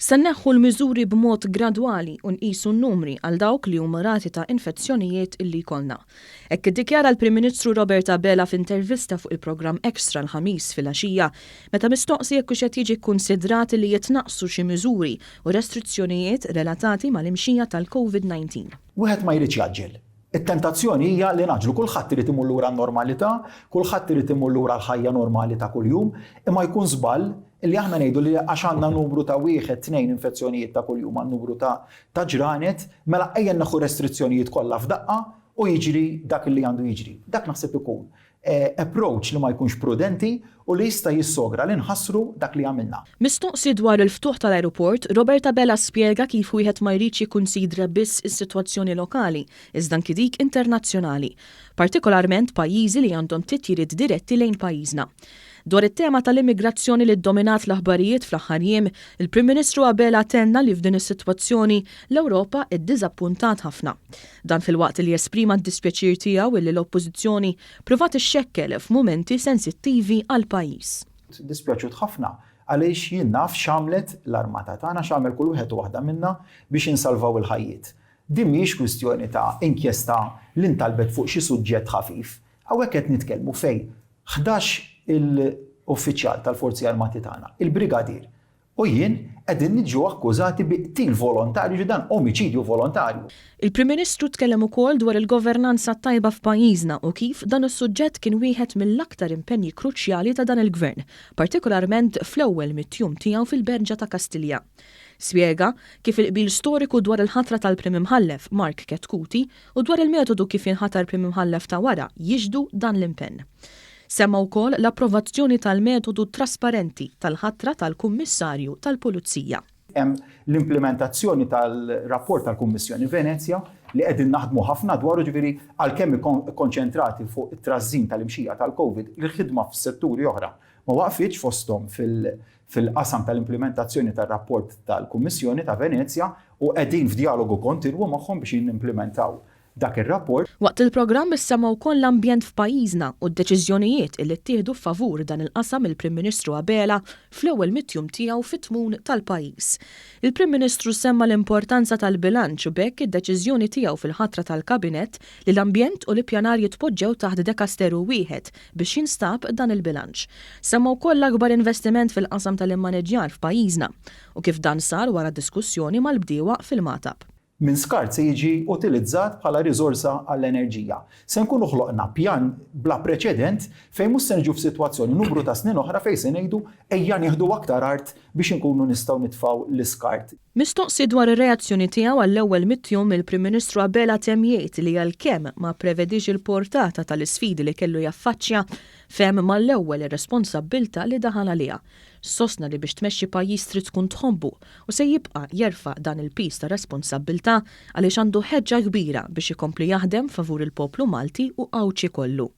Se nneħħu l-miżuri b'mod gradwali u nqisu n-numri għal dawk li huma rati ta' infezzjonijiet illi jkollna. Hekk iddikjara l-Prim Ministru Robert Abela f'intervista fuq il-programm Xtra l-Ħamis fil-għaxija meta mistoqsi jekk hux qed jiġi kkunsidrati li jitnaqqsu xi miżuri u restrizzjonijiet relatati mal-imxija tal-COVID-19. Wieħed ma jrid jaġġel. It-tentazzjoni hija li naġlu kulħadd irid imur lura n-normalità, kulħadd irid imur lura l-ħajja normali ta' kuljum, imma jkun żball illi aħna ngħidu li għax għandna numru ta' wieħed tnejn infezzjonijiet ta' kuljum għal numru ta' ġranet, mela ejja naħu restrizzjonijiet kollha f'daqqa u jiġri dak li għandu jiġri. Dak naħseb ikun approach li ma jkunx prudenti u li jista' jissogra li nħassru dak li għamilna. Mistoqsi dwar il-ftuħ tal-ajruport, Robert Abela spjega kif wieħed ma jridx jikkunsidra biss is-sitwazzjoni lokali, iżda anki dik internazzjonali, partikolarment pajjiżi li għandhom titjiriet diretti lejn pajjiżna. Dwar it-tema tal-immigrazzjoni li ddominat l-aħbarijiet fl-aħħar jiem, il-Prim Ministru Abela tenna li f'din is-sitwazzjoni l-Ewropa iddiżappuntat ħafna. Dan fil-waqt li jesprima d-dispjaċir tiegħu li l-Oppożizzjoni pruvat ixxekkel f'mumenti sensittivi għal pajjiż. Dispjaċut ħafna għaliex jien naf x'għamlet l-armata tagħna x'għamel kull wieħed u waħda minnha biex insalvaw il-ħajjiet. Din mhijiex kwistjoni ta' inkjesta li ntalbet fuq xi suġġett ħafif. Hawnhekk qed nitkellmu fejn 11 il-uffiċjal tal-Forzi Armati tagħna, il-Brigadier, u jien qegħdin niġu akkużati bi qtil volontarju dan omiċidju volontarju. Il-Prim Ministru tkellem ukoll dwar il-governanza tajba f'pajjiżna u kif dan is-suġġett kien wieħed mill-aktar impenji kruċjali ta' dan il-Gvern, partikolarment fl-ewwel mit-tjum tiegħu fil-Berġa ta' Kastilja. Spjega kif il-qbil storiku dwar il-ħatra tal-Prim Imħallef Mark Ketkuti u dwar il-metodu kif inħatar Prim Imħallef ta' wara jiġdu dan l-impenn. Semma wkoll l-approvazzjoni tal-metodu trasparenti tal-ħatra tal-Kummissarju tal-Pulizija. Hemm l-implementazzjoni tal-rapport tal-Kummissjoni Venezja li qegħdin naħdmu ħafna dwaru ġifieri għalkemm ikkonċentrati fuq it-trażżin tal-imxija tal-COVID, il-ħidma f'setturi oħra ma waqfitx fosthom fil-qasam tal-implementazzjoni tar-rapport tal-Kummissjoni ta' Venezja u qegħdin f'dialogu kontinwu magħhom biex jimplementaw dak ir-rapport. Waqt il-programm issemma wkoll l-ambjent f'pajjiżna u d-deċiżjonijiet li ttieħdu favur dan il-qasam il-Prim Ministru Abela fl-ewwel mit-tjum tiegħu fit-tmun tal-pajjiż. Il-Prim Ministru semma l-importanza tal-bilanċ u bekk id-deċiżjoni tiegħu fil-ħatra tal-Kabinett li l-ambjent u l-ippjanar jitpoġġew taħt dekasteru wieħed biex jinstab dan il-bilanċ. Semma wkoll l-akbar investiment fil-qasam tal-immaneġġjar f'pajjiżna u kif dan sar wara diskussjoni mal-bdiewa fil-Matab. Min skart se jiġi utilizzat bħala riżorsa għall-enerġija. Se nkunu ħloqna pjan bla preċedent fejn mhux se niġu f'sitwazzjoni numru ta' snin oħra fejn se ngħidu ejja nieħdu aktar art biex inkunu nistgħu nitfgħu l-iskart. Mistoqsi dwar ir-reazzjoni tiegħu għall-ewwel mit-tjum il-Prim Ministru Abela temjiet li għalkemm ma prevedix il-portata tal-isfidi li kellu jaffaċċja fehem mal-ewwel ir-responsabbilta li daħal għaliha. Sostna li biex tmexxi pajjiż trid tkun tħobbu u se jibqa' jerfa' dan il-pis ta' responsabbiltà għaliex għandu ħeġġa kbira biex ikompli jaħdem favur il-poplu Malti u qawċi kollu.